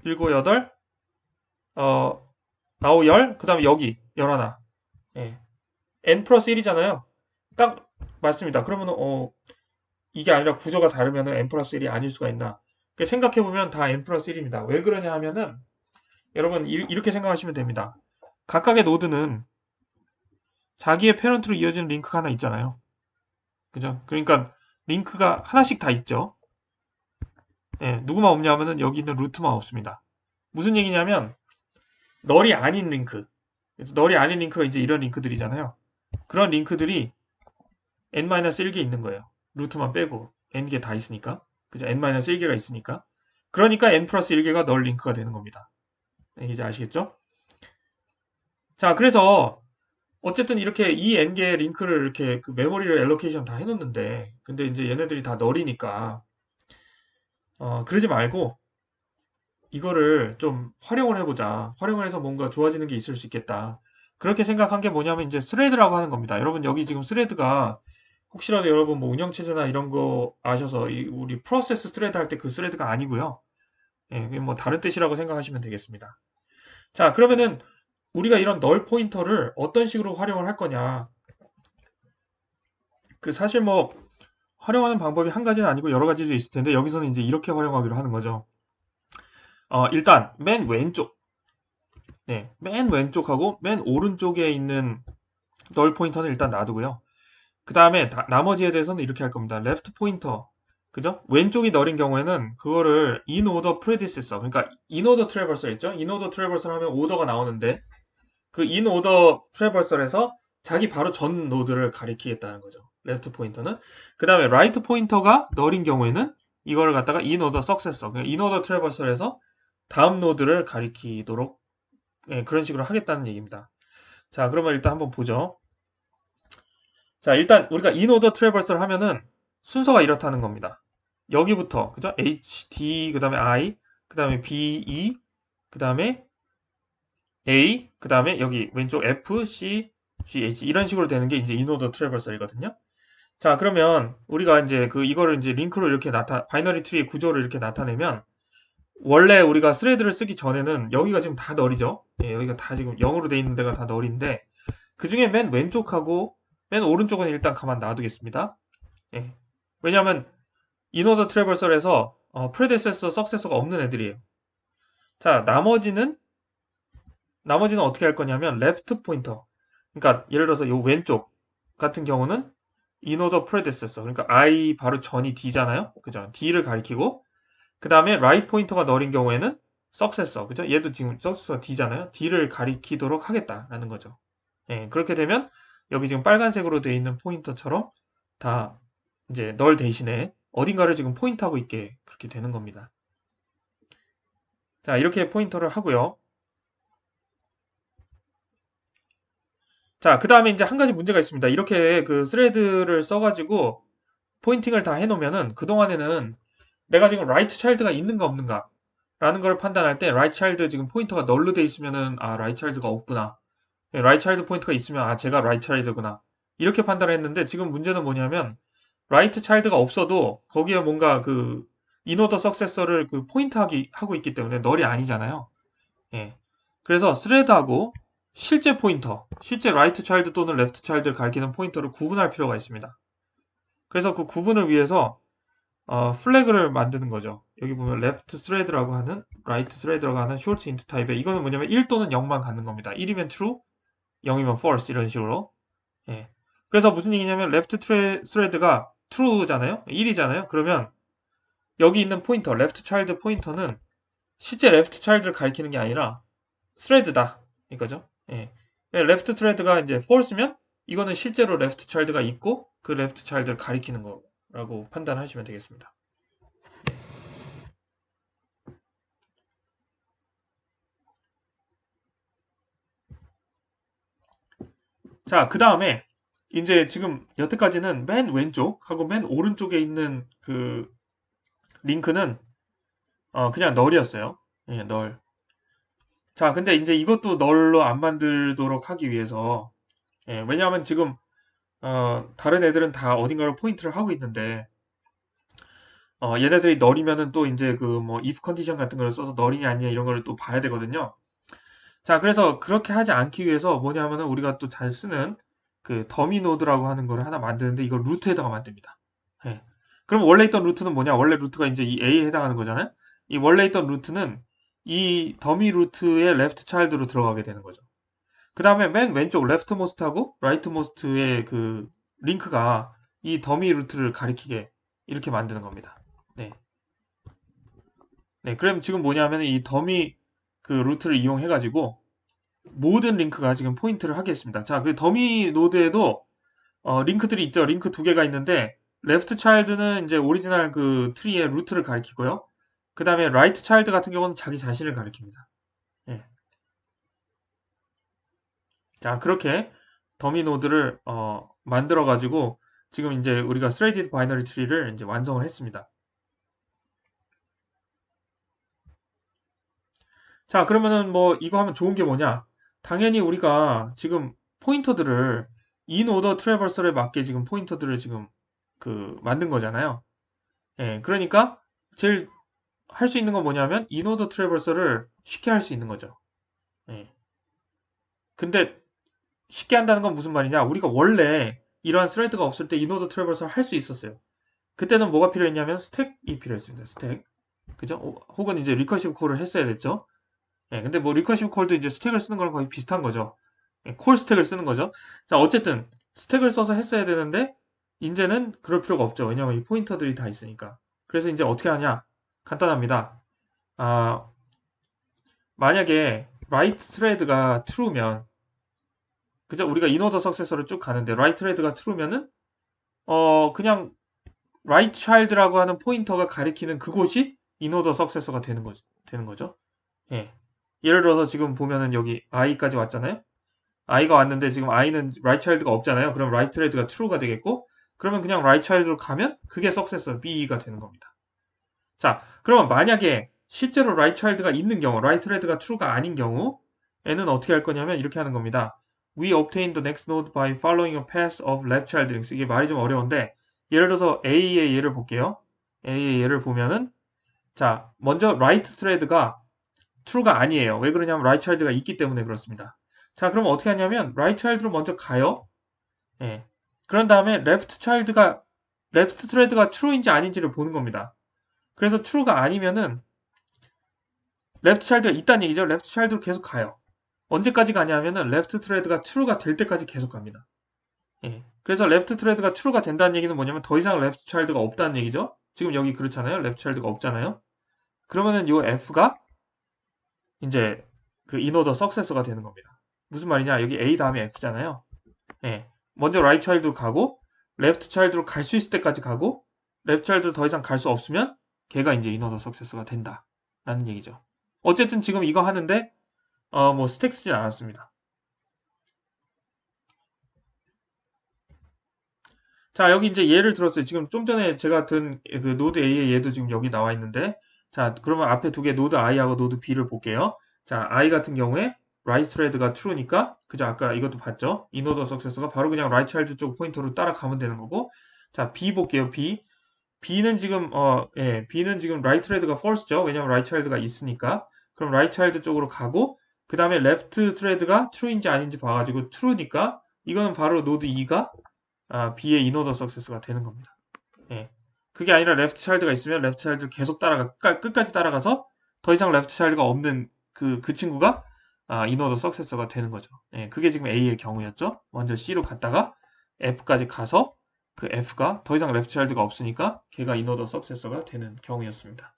일곱, 여덟, 어, 아홉, 열, 그 다음에 여기, 11. 예. n 플러스 1이잖아요. 딱 맞습니다. 그러면, 이게 아니라 구조가 다르면 n 플러스 1이 아닐 수가 있나? 생각해보면 다 n 플러스 1입니다. 왜 그러냐 하면은, 여러분, 이렇게 생각하시면 됩니다. 각각의 노드는 자기의 페런트로 이어지는 링크가 하나 있잖아요. 그죠? 그러니까 링크가 하나씩 다 있죠. 예, 누구만 없냐 하면은 여기 있는 루트만 없습니다. 무슨 얘기냐면 널이 아닌 링크. 널이 아닌 링크가 이제 이런 링크들이잖아요. 그런 링크들이 n-1개 있는 거예요. 루트만 빼고 n개 다 있으니까. 그죠? n-1개가 있으니까. 그러니까 n 플러스 1개가 널 링크가 되는 겁니다. 네, 이제 아시겠죠? 자, 그래서 어쨌든 이렇게 이 n개의 링크를 이렇게 그 메모리를 엘로케이션 다 해놓는데 근데 이제 얘네들이 다 널이니까 그러지 말고 이거를 좀 활용을 해보자. 활용을 해서 뭔가 좋아지는 게 있을 수 있겠다. 그렇게 생각한 게 뭐냐면 이제 스레드라고 하는 겁니다. 여러분 여기 지금 스레드가 혹시라도 여러분 뭐 운영체제나 이런 거 아셔서 우리 프로세스 스레드 할 때 그 스레드가 아니고요. 예, 그게 뭐 다른 뜻이라고 생각하시면 되겠습니다. 자, 그러면은 우리가 이런 널 포인터를 어떤 식으로 활용을 할 거냐. 사실 뭐 활용하는 방법이 한 가지는 아니고 여러 가지도 있을 텐데 여기서는 이제 이렇게 활용하기로 하는 거죠. 일단 맨 왼쪽, 네, 맨 왼쪽하고 맨 오른쪽에 있는 널 포인터는 일단 놔두고요. 그 다음에 나머지에 대해서는 이렇게 할 겁니다. 레프트 포인터, 그죠? 왼쪽이 널인 경우에는 그거를 in order predecessor, 그러니까 in order traversal 있죠? in order traversal 하면 오더가 나오는데 그 in order traversal에서 자기 바로 전 노드를 가리키겠다는 거죠. 레프트 포인터는. 그 다음에 라이트 포인터가 널인 경우에는 이거를 갖다가 in order successor, 그러니까 in order traversal에서 다음 노드를 가리키도록 그런 식으로 하겠다는 얘기입니다. 자, 그러면 일단 한번 보죠. 자, 일단 우리가 in order traversal 하면은 순서가 이렇다는 겁니다. 여기부터, 그죠? H, D, 그 다음에 I, 그 다음에 B, E, 그 다음에 A, 그 다음에 여기 왼쪽 F, C, G, H 이런 식으로 되는 게 이제 in order traversal이거든요. 자, 그러면 우리가 이제 이거를 이제 링크로 이렇게 바이너리 트리의 구조를 이렇게 나타내면 원래 우리가 스레드를 쓰기 전에는 여기가 지금 다 널이죠. 예, 여기가 다 지금 0으로 돼 있는 데가 다 널인데 그 중에 맨 왼쪽하고 맨 오른쪽은 일단 가만 놔두겠습니다. 예. 왜냐하면 인오더 트래버설에서 프레데세서, 석세서가 없는 애들이에요. 자, 나머지는 어떻게 할 거냐면 레프트 포인터. 그러니까 예를 들어서 요 왼쪽 같은 경우는 인오더 프레데세서. 그러니까 I 바로 전이 D잖아요. 그죠? D를 가리키고 그 다음에 라이트 포인터가 널인 경우에는 석세서. 그죠? 얘도 지금 석세서 D잖아요. D를 가리키도록 하겠다라는 거죠. 예, 그렇게 되면 여기 지금 빨간색으로 되어 있는 포인터처럼 다 이제 널 대신에 어딘가를 지금 포인트하고 있게 그렇게 되는 겁니다. 자, 이렇게 포인터를 하고요. 자, 그 다음에 이제 한 가지 문제가 있습니다. 이렇게 그 스레드를 써가지고 포인팅을 다 해놓으면은 그동안에는 내가 지금 라이트 차일드가 있는가 없는가 라는 걸 판단할 때 라이트 차일드 지금 포인터가 널로 돼 있으면은 라이트 차일드가 없구나. 라이트 차일드 포인터가 있으면 제가 라이트 차일드구나. 이렇게 판단을 했는데 지금 문제는 뭐냐면 라이트 차일드가 없어도 거기에 뭔가 인오더 석세서를 포인트 하고 있기 때문에 널이 아니잖아요. 예. 그래서 스레드하고 실제 포인터, 실제 라이트 차일드 또는 레프트 차일드를 가리키는 포인터를 구분할 필요가 있습니다. 그래서 그 구분을 위해서 플래그를 만드는 거죠. 여기 보면 레프트 스레드라고 하는, 라이트 스레드라고 하는 short int 타입에 이거는 뭐냐면 1 또는 0만 갖는 겁니다. 1이면 true, 0이면 false 이런 식으로. 예. 그래서 무슨 얘기냐면 레프트 스레드가 true잖아요. 1이잖아요. 그러면 여기 있는 포인터, 레프트 차일드 포인터는 실제 레프트 차일드를 가리키는 게 아니라 스레드다 이거죠. 예. 레프트 트레드가 이제 false면 이거는 실제로 레프트 차일드가 있고 그 레프트 차일드를 가리키는 거라고 판단하시면 되겠습니다. 자, 그 다음에 이제 지금 여태까지는 맨 왼쪽하고 맨 오른쪽에 있는 그 링크는 그냥 널이었어요. 예, 널. 자, 근데 이제 이것도 널로 안 만들도록 하기 위해서 왜냐하면 지금 다른 애들은 다 어딘가로 포인트를 하고 있는데 얘네들이 널이면은 또 이제 뭐 if 컨디션 같은 걸 써서 널이냐 아니냐 이런 걸 또 봐야 되거든요. 자, 그래서 그렇게 하지 않기 위해서 뭐냐면은 우리가 또 잘 쓰는 그 더미 노드라고 하는 거를 하나 만드는데 이걸 루트에다가 만듭니다. 예. 그럼 원래 있던 루트는 뭐냐? 원래 루트가 이제 이 A에 해당하는 거잖아요. 이 원래 있던 루트는 이 더미 루트의 레프트 차일드로 들어가게 되는 거죠. 그 다음에 맨 왼쪽 레프트 모스트하고 라이트 모스트의 그 링크가 이 더미 루트를 가리키게 이렇게 만드는 겁니다. 네. 네. 그럼 지금 뭐냐면 이 더미 그 루트를 이용해가지고 모든 링크가 지금 포인트를 하겠습니다. 자, 그 더미 노드에도 링크들이 있죠. 링크 두 개가 있는데 레프트 차일드는 이제 오리지널 그 트리의 루트를 가리키고요. 그 다음에 라이트 차일드 같은 경우는 자기 자신을 가리킵니다. 예. 자, 그렇게 더미 노드를 만들어 가지고 지금 이제 우리가 threaded binary tree를 이제 완성을 했습니다. 자, 그러면은 뭐 이거 하면 좋은 게 뭐냐? 당연히 우리가 지금 포인터들을 in order traversal에 맞게 지금 포인터들을 지금 만든 거잖아요. 예, 그러니까 제일 할 수 있는 건 뭐냐면 in order traversal을 쉽게 할 수 있는 거죠. 예. 근데 쉽게 한다는 건 무슨 말이냐? 우리가 원래 이러한 스레드가 없을 때 in order traversal 할 수 있었어요. 그때는 뭐가 필요했냐면 스택이 필요했습니다. 스택. 그죠? 혹은 이제 리커시브 콜을 했어야 됐죠. 예, 근데 뭐 리커시브 콜도 이제 스택을 쓰는 거랑 거의 비슷한 거죠. 예, 콜 스택을 쓰는 거죠. 자, 어쨌든 스택을 써서 했어야 되는데 이제는 그럴 필요가 없죠. 왜냐면 이 포인터들이 다 있으니까. 그래서 이제 어떻게 하냐? 간단합니다. 아, 만약에 라이트 트레드가 true면 그죠? 우리가 인오더 석세서로 쭉 가는데 라이트 트레드가 true면은 그냥 right child라고 하는 포인터가 가리키는 그곳이 인오더 석세서가 되는 거죠. 예. 예를 들어서 지금 보면은 여기 i까지 왔잖아요. i가 왔는데 지금 i는 right child가 없잖아요. 그럼 right thread가 true가 되겠고, 그러면 그냥 right child로 가면 그게 successor B가 되는 겁니다. 자, 그러면 만약에 실제로 right child가 있는 경우, right thread가 true가 아닌 경우에는 어떻게 할 거냐면 이렇게 하는 겁니다. We obtain the next node by following a path of left child links. 이게 말이 좀 어려운데, 예를 들어서 A의 예를 볼게요. A의 예를 보면은, 자, 먼저 right thread가 true가 아니에요. 왜 그러냐면 right child가 있기 때문에 그렇습니다. 자, 그럼 어떻게 하냐면 right child로 먼저 가요. 예. 그런 다음에 left thread가 true인지 아닌지를 보는 겁니다. 그래서 true가 아니면은 left child가 있다는 얘기죠. left child로 계속 가요. 언제까지 가냐면은 left thread가 true가 될 때까지 계속 갑니다. 예. 그래서 left thread가 true가 된다는 얘기는 뭐냐면 더 이상 left child가 없다는 얘기죠. 지금 여기 그렇잖아요. left child가 없잖아요. 그러면은 요 f가 이제 그 인오더 석세서가 되는 겁니다. 무슨 말이냐? 여기 A 다음에 F잖아요. 예. 먼저 right child로 가고 left child로 갈 수 있을 때까지 가고 left child로 더 이상 갈 수 없으면 걔가 이제 인오더 석세서가 된다라는 얘기죠. 어쨌든 지금 이거 하는데 뭐 스택 쓰진 않았습니다. 자, 여기 이제 예를 들었어요. 지금 좀 전에 제가 든 그 노드 A의 예도 지금 여기 나와 있는데, 자, 그러면 앞에 두 개 노드 I하고 노드 B를 볼게요. 자, I 같은 경우에 right thread가 true니까, 그죠? 아까 이것도 봤죠? 인오더 석세서가 바로 그냥 right child 쪽 포인터로 따라가면 되는 거고, 자, B 볼게요. B. B는 지금 B는 지금 right thread가 false죠. 왜냐면 right child가 있으니까. 그럼 right child 쪽으로 가고, 그 다음에 left thread가 true인지 아닌지 봐가지고 true니까, 이거는 바로 노드 E가 B의 인오더 석세스가 되는 겁니다. 예. 그게 아니라 레프트 차일드가 있으면 레프트 차일드를 계속 끝까지 따라가서 더 이상 레프트 차일드가 없는 그 친구가 인오더 석세서가 되는 거죠. 예. 그게 지금 A의 경우였죠. 먼저 C로 갔다가 F까지 가서 그 F가 더 이상 레프트 차일드가 없으니까 걔가 인오더 석세서가 되는 경우였습니다.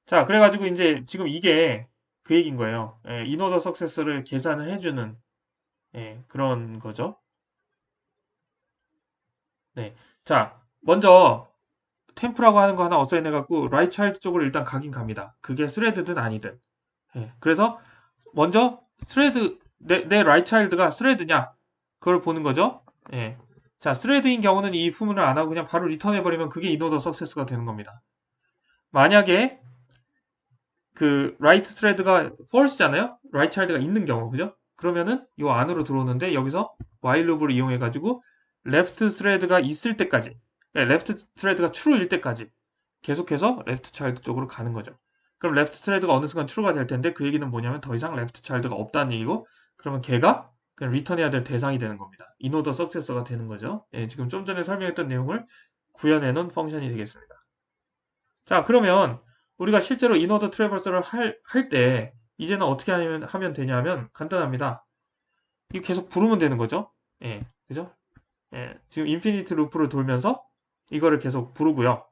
자, 그래가지고 이제 지금 이게 그 얘기인 거예요. 예, 인오더 석세서를 계산을 해주는 그런 거죠. 네. 자, 먼저 템프라고 하는 거 하나 어사인해 갖고 라이트 차일드 쪽으로 일단 가긴 갑니다. 그게 스레드든 아니든. 예. 그래서 먼저 스레드 내 라이트 차일드가 스레드냐? 그걸 보는 거죠. 예. 자, 스레드인 경우는 이 후문을 안 하고 그냥 바로 리턴해 버리면 그게 인오더 석세스가 되는 겁니다. 만약에 그 라이트 트레드가 false잖아요. 라이트 차일드가 있는 경우. 그죠? 그러면은 요 안으로 들어오는데 여기서 while loop를 이용해 가지고 레프트 트레드가 있을 때까지, 레프트 트레드가 true일 때까지 계속해서 레프트 차일드 쪽으로 가는 거죠. 그럼 레프트 트레드가 어느 순간 true가 될 텐데 그 얘기는 뭐냐면 더 이상 레프트 차일드가 없다는 얘기고, 그러면 걔가 그냥 리턴해야 될 대상이 되는 겁니다. 인오더 석세서가 되는 거죠. 예, 지금 좀 전에 설명했던 내용을 구현해 놓은 펑션이 되겠습니다. 자, 그러면 우리가 실제로 인오더 트래버스를 할 때 이제는 어떻게 하면 되냐면 간단합니다. 이거 계속 부르면 되는 거죠. 예, 그죠? 예, 지금 인피니트 루프를 돌면서 이거를 계속 부르고요.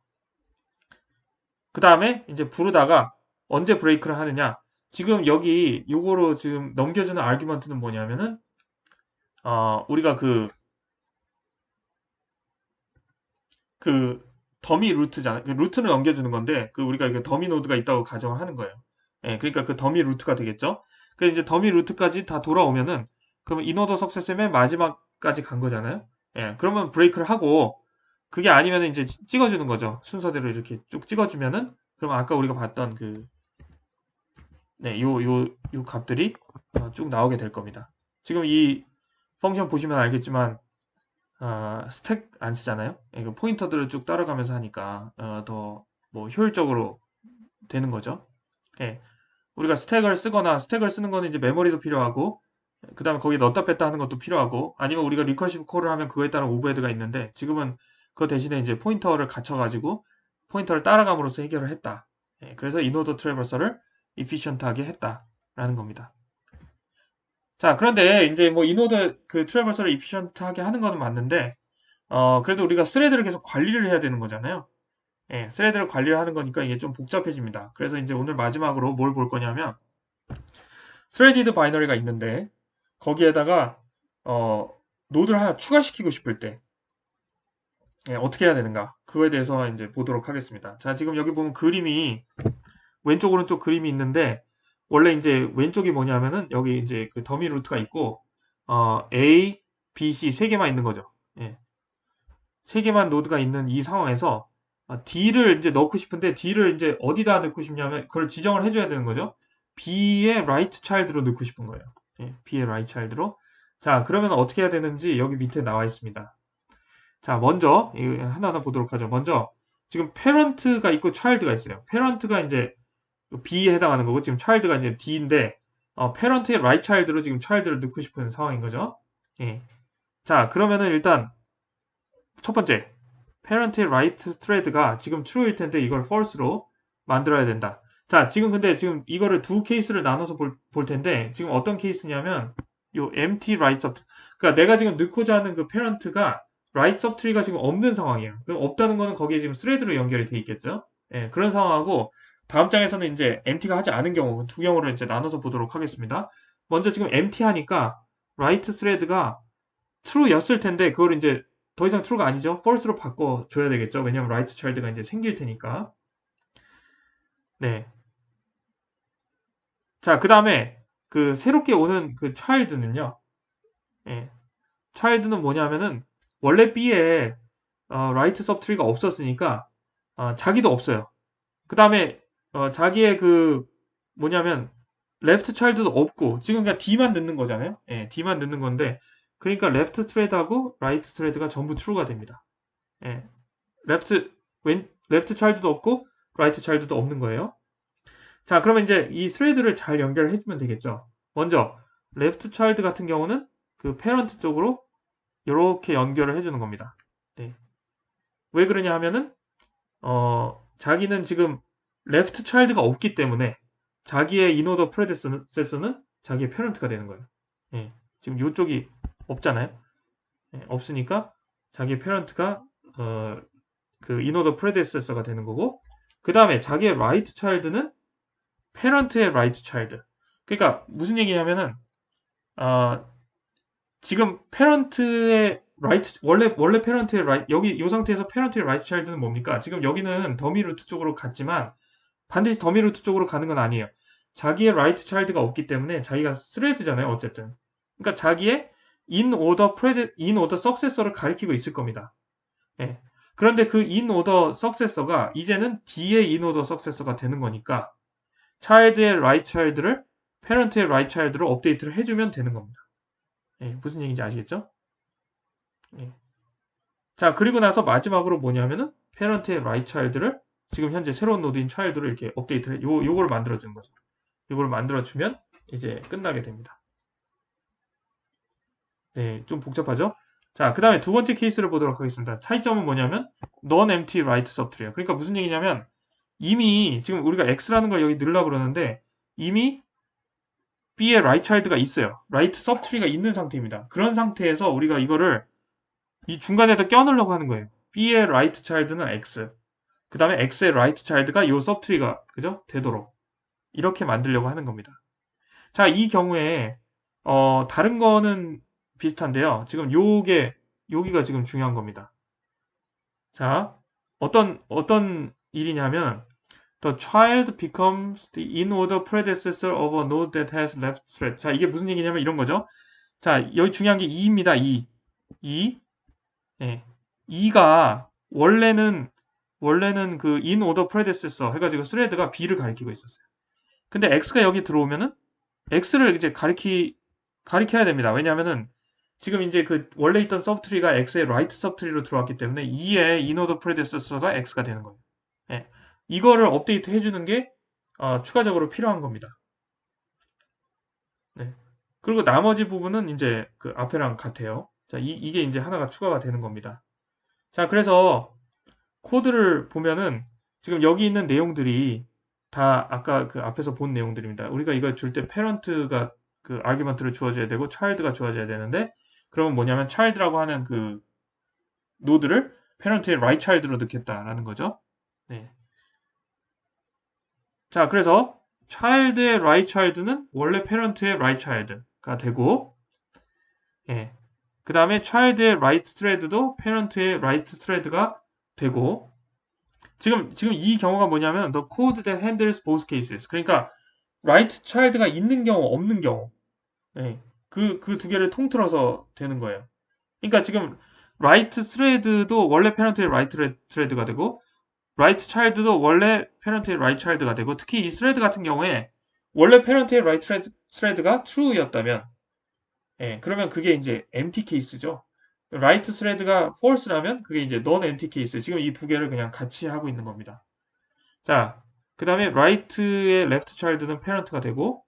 그 다음에 이제 부르다가 언제 브레이크를 하느냐? 지금 여기 요거로 지금 넘겨주는 아규먼트는 뭐냐면은 우리가 그 더미 루트잖아요. 그 루트를 넘겨주는 건데 우리가 그 더미 노드가 있다고 가정을 하는 거예요. 예, 그러니까 그 더미 루트가 되겠죠. 그 이제 더미 루트까지 다 돌아오면은 그러면 인오더 석세스의 맨 마지막까지 간 거잖아요. 예, 그러면 브레이크를 하고 그게 아니면 이제 찍어주는 거죠. 순서대로 이렇게 쭉 찍어주면은 그러면 아까 우리가 봤던 네, 요 값들이 쭉 나오게 될 겁니다. 지금 이 펑션 보시면 알겠지만 스택 안 쓰잖아요. 그 포인터들을 쭉 따라가면서 하니까 더 뭐 효율적으로 되는 거죠. 예. 우리가 스택을 쓰거나 스택을 쓰는 거는 이제 메모리도 필요하고 그 다음에 거기 넣었다 뺐다 하는 것도 필요하고, 아니면 우리가 리커시브 콜을 하면 그거에 따른 오버헤드가 있는데, 지금은 그 대신에 이제 포인터를 갖춰가지고 포인터를 따라감으로써 해결을 했다. 그래서 인오더 트래버서를 이피션트하게 했다라는 겁니다. 자, 그런데 이제 뭐 인오더 그 트래버서를 이피션트하게 하는 거는 맞는데, 그래도 우리가 스레드를 계속 관리를 해야 되는 거잖아요. 스레드를 관리를 하는 거니까 이게 좀 복잡해집니다. 그래서 이제 오늘 마지막으로 뭘 볼 거냐면, 스레디드 바이너리가 있는데, 거기에다가, 어, 노드를 하나 추가시키고 싶을 때, 어떻게 해야 되는가? 그거에 대해서 이제 보도록 하겠습니다. 자, 지금 여기 보면 그림이, 왼쪽, 오른쪽 그림이 있는데, 원래 이제 왼쪽이 뭐냐면은, 여기 이제 그 더미 루트가 있고, A, B, C 세 개만 있는 거죠. 세 개만 노드가 있는 이 상황에서, D를 이제 넣고 싶은데, D를 이제 어디다 넣고 싶냐면, 그걸 지정을 해줘야 되는 거죠. B의 right child로 넣고 싶은 거예요. B의 right child로. 자, 그러면 어떻게 해야 되는지 여기 밑에 나와 있습니다. 자, 먼저 이거 하나하나 보도록 하죠. 먼저 지금 parent가 있고 child가 있어요. parent가 이제 B에 해당하는 거고 지금 child가 이제 D인데 parent의 right child로 지금 child를 넣고 싶은 상황인 거죠. 자, 그러면은 일단 첫 번째 parent의 right thread가 지금 true일 텐데 이걸 false로 만들어야 된다. 자, 지금 근데 지금 이거를 두 케이스를 나눠서 볼 텐데 지금 어떤 케이스냐면 요 empty right sub 그러니까 내가 지금 넣고자 하는 그 parent가 right subtree가 지금 없는 상황이에요. 그럼 없다는 거는 거기에 지금 thread로 연결이 돼 있겠죠. 그런 상황하고 다음 장에서는 이제 empty가 하지 않은 경우 두 경우를 이제 나눠서 보도록 하겠습니다. 먼저 지금 empty 하니까 right thread가 true였을 텐데 그걸 이제 더 이상 true가 아니죠. false로 바꿔줘야 되겠죠. 왜냐면 right child가 이제 생길 테니까. 네. 자, 그 다음에 그 새롭게 오는 그 child는요. child는 뭐냐면은 원래 B에 right subtree가 없었으니까 자기도 없어요. 그 다음에 자기의 그 뭐냐면 left child도 없고 지금 그냥 D만 넣는 거잖아요. D만 넣는 건데 그러니까 left thread하고 right thread가 전부 true가 됩니다. left child도 없고 right child도 없는 거예요. 자, 그러면 이제 이 thread를 잘 연결해 주면 되겠죠. 먼저 left child 같은 경우는 그 parent 쪽으로 이렇게 연결을 해주는 겁니다. 네. 왜 그러냐 하면은 자기는 지금 left child가 없기 때문에 자기의 inorder predecessor는 자기의 parent가 되는 거예요. 지금 이쪽이 없잖아요. 없으니까 자기의 parent가 그 inorder predecessor가 되는 거고 그 다음에 자기의 right child는 parent의 right child. 그러니까 무슨 얘기냐면은 지금 parent의 right 원래 parent의 right 여기 이 상태에서 parent의 right child는 뭡니까? 지금 여기는 더미 루트 쪽으로 갔지만 반드시 더미 루트 쪽으로 가는 건 아니에요. 자기의 right child가 없기 때문에 자기가 thread잖아요. 어쨌든. 그러니까 자기의 in order successor를 가리키고 있을 겁니다. 그런데 그 in order successor가 이제는 D의 in order successor가 되는 거니까 child의 right child를 parent의 right child로 업데이트를 해주면 되는 겁니다. 무슨 얘기인지 아시겠죠? 자, 그리고 나서 마지막으로 뭐냐면은 parent의 right child를 지금 현재 새로운 노드인 child로 이렇게 업데이트를 요거를 만들어주는 거죠. 요거를 만들어주면 이제 끝나게 됩니다. 네, 좀 복잡하죠? 자, 그 다음에 두 번째 케이스를 보도록 하겠습니다. 차이점은 뭐냐면 non-empty right subtree예요. 그러니까 무슨 얘기냐면 이미 지금 우리가 x라는 걸 여기 넣으려고 그러는데 이미 B의 right child가 있어요. right subtree가 있는 상태입니다. 그런 상태에서 우리가 이거를 이 중간에다 껴넣으려고 하는 거예요. B의 right child는 x. 그 다음에 x의 right child가 요 subtree가 그죠? 되도록 이렇게 만들려고 하는 겁니다. 자, 이 경우에 다른 거는 비슷한데요. 지금 여기가 지금 중요한 겁니다. 자, 어떤 일이냐면 The child becomes the in-order predecessor of a node that has left thread. 자, 이게 무슨 얘기냐면 이런 거죠. 자, 여기 중요한 게 2입니다. 2. 2. 2가 원래는 그 in-order predecessor 해가지고 thread가 B를 가리키고 있었어요. 근데 X가 여기 들어오면은 X를 이제 가리켜야 됩니다. 왜냐하면은 지금 이제 그 원래 있던 서브트리가 X의 right 서브트리로 들어왔기 때문에 2의 inorder predecessor가 X가 되는 거예요. 이거를 업데이트 해주는 게 추가적으로 필요한 겁니다. 네. 그리고 나머지 부분은 이제 그 앞에랑 같아요. 자, 이게 이제 하나가 추가가 되는 겁니다. 자, 그래서 코드를 보면은 지금 여기 있는 내용들이 다 아까 그 앞에서 본 내용들입니다. 우리가 이거 줄 때 parent가 그 argument를 주어져야 되고 child가 주어져야 되는데, 그러면 뭐냐면 child라고 하는 그 노드를 parent의 right child로 넣겠다라는 거죠. 네. 자, 그래서 child의 right child는 원래 parent의 right child가 되고, 예. 그 다음에 child의 right thread도 parent의 right thread가 되고, 지금 이 경우가 뭐냐면 the code that handles both cases. 그러니까 right child가 있는 경우, 없는 경우. 예. 그 두 개를 통틀어서 되는 거예요. 그러니까 지금 right thread도 원래 parent의 right thread가 되고, right child도 원래 parent의 right child가 되고, 특히 이 thread 같은 경우에 원래 parent의 right thread가 true였다면, 예, 그러면 그게 이제 empty case죠. right thread가 false라면 그게 이제 non empty case. 지금 이 두 개를 그냥 같이 하고 있는 겁니다. 자, 그 다음에 right의 left child는 parent가 되고,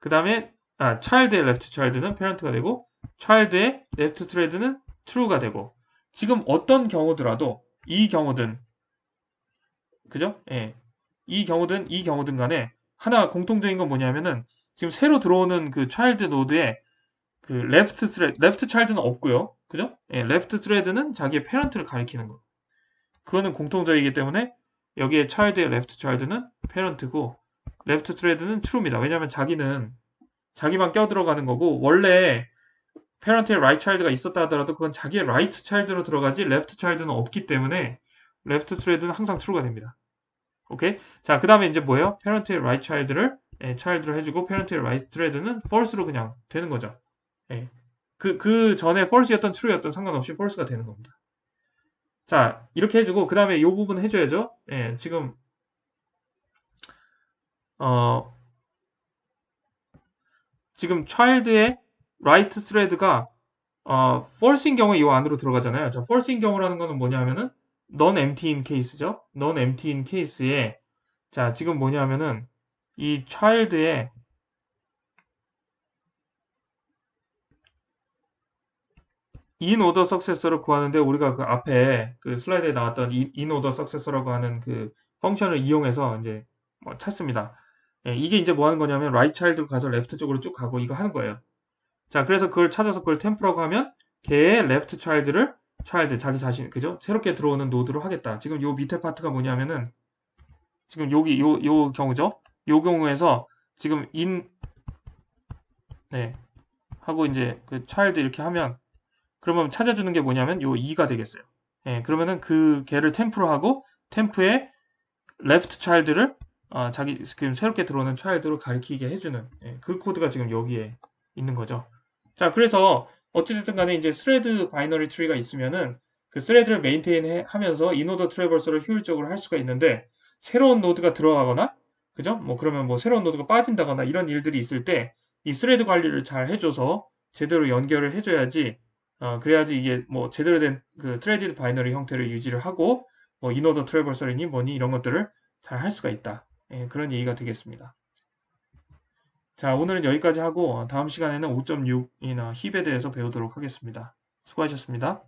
그 다음에 child의 left child는 parent가 되고, child의 left thread는 true가 되고, 지금 어떤 경우더라도 이 경우든, 그죠? 예. 이 경우든 간에 하나 공통적인 건 뭐냐면은 지금 새로 들어오는 그 child 노드에 그 left child는 없고요. 그죠? 예, left thread는 자기의 parent를 가리키는 거. 그거는 공통적이기 때문에 여기에 child의 left child는 parent고 left thread는 true입니다. 왜냐하면 자기는 자기만 껴들어가는 거고, 원래 parent의 right child가 있었다 하더라도 그건 자기의 right child로 들어가지 left child는 없기 때문에 left thread는 항상 true가 됩니다. 오케이? 자, 그 다음에 이제 뭐예요? parent의 right child를 해주고 parent의 right thread는 false로 그냥 되는 거죠. 예. 그 전에 false였던 true였던 상관없이 false가 되는 겁니다. 자, 이렇게 해주고, 그 다음에 이 부분 해줘야죠. 예, 어, 지금 child의 right thread가, false인 경우에 이 안으로 들어가잖아요. 자, false인 경우라는 거는 뭐냐면은, non-empty인 케이스죠. non-empty인 케이스에, 자, 지금 뭐냐면은, 이 child의 in order successor를 구하는데, 우리가 그 앞에 그 슬라이드에 나왔던 in order successor라고 하는 그 펑션을 이용해서 이제 찾습니다. 예, 이게 이제 뭐 하는 거냐면 right child로 가서 left 쪽으로 쭉 가고 이거 하는 거예요. 자, 그래서 그걸 찾아서 그걸 템프라고 하면 걔의 left child를 자기 자신, 그죠? 새롭게 들어오는 노드로 하겠다. 지금 요 밑에 파트가 뭐냐면은 지금 여기 요 경우죠. 요 경우에서 지금 네, 하고 이제 그 child 이렇게 하면, 그러면 찾아주는 게 뭐냐면 요 2가 되겠어요. 예, 그러면은 그 걔를 템프로 하고 템프의 left child를 자기 지금 새롭게 들어오는 child로 가리키게 해주는, 예, 그 코드가 지금 여기에 있는 거죠. 자, 그래서 어찌됐든 간에 이제 스레드 바이너리 트리가 있으면은 그 스레드를 메인테인 하면서 인오더 트래버서를 효율적으로 할 수가 있는데, 새로운 노드가 들어가거나, 그죠? 뭐 그러면 뭐 새로운 노드가 빠진다거나 이런 일들이 있을 때 이 스레드 관리를 잘 해줘서 제대로 연결을 해줘야지, 그래야지 이게 뭐 제대로 된 그 트레디드 바이너리 형태를 유지를 하고 뭐 인오더 트래버서리니 뭐니 이런 것들을 잘 할 수가 있다. 예, 그런 얘기가 되겠습니다. 자, 오늘은 여기까지 하고 다음 시간에는 5.6이나 힙에 대해서 배우도록 하겠습니다. 수고하셨습니다.